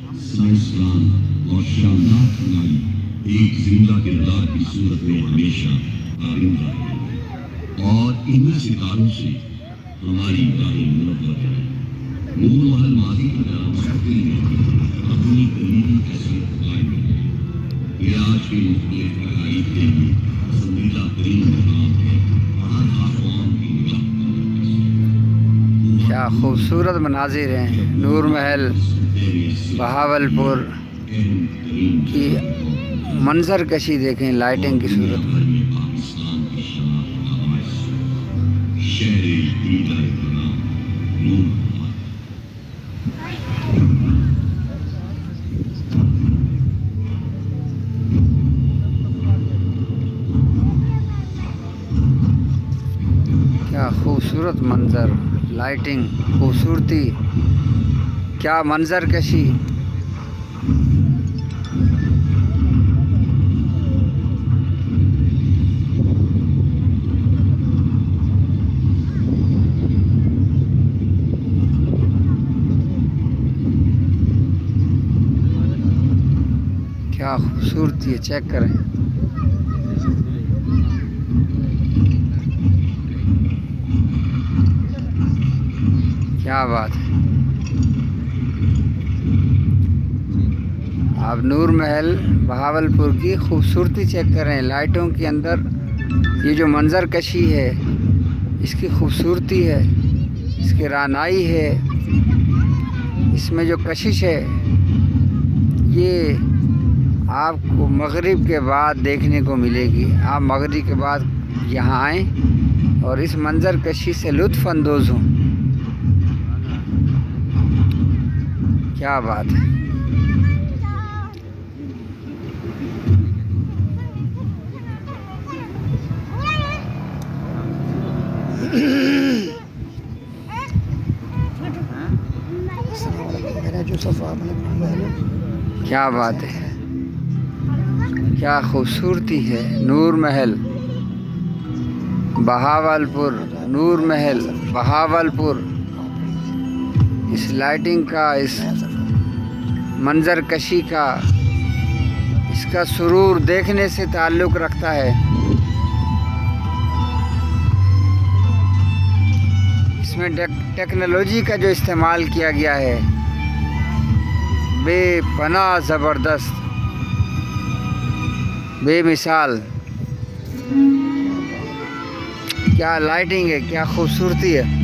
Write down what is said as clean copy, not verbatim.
साइंसदान और शानदार खिलाड़ी एक जिंदा किरदार की सूरत में हमेशा कायम रहे और इन्हीं सितारों से हमारी राहें मुनव्वर हैं। नूर महल मादी की तरह मुस्तकिल में अपनी करीबी हैसियत कायम है। ये आज के मुख्तलिफ तकारीफ के लिए पसंदीदा तरीन मकाम है। हर खासवान की निगाह क्या खूबसूरत मनाजिर हैं। नूर महल बहावलपुर की मंजर कशी देखें, लाइटिंग की सूरत में। पाकिस्तान की शहर दीदार नूर क्या खूबसूरत मंजर, लाइटिंग, खूबसूरती, क्या मंजर कशी। क्या खूबसूरती है, चेक करें। क्या बात है। आप नूर महल बहावलपुर की खूबसूरती चेक करें। लाइटों के अंदर ये जो मंजर कशी है, इसकी खूबसूरती है, इसकी रानाई है, इसमें जो कशिश है, ये आपको मगरिब के बाद देखने को मिलेगी। आप मगरिब के बाद यहाँ आएँ और इस मंजर कशी से लुत्फ़ अंदोज़ हों। क्या बात है। क्या बात है, क्या खूबसूरती है। नूर महल बहावलपुर, नूर महल बहावलपुर इस लाइटिंग का, इस मंजर कशी का, इसका सुरूर देखने से ताल्लुक़ रखता है। इसमें टेक्नोलॉजी का जो इस्तेमाल किया गया है, बेपनाह ज़बरदस्त, बेमिसाल। क्या लाइटिंग है, क्या खूबसूरती है।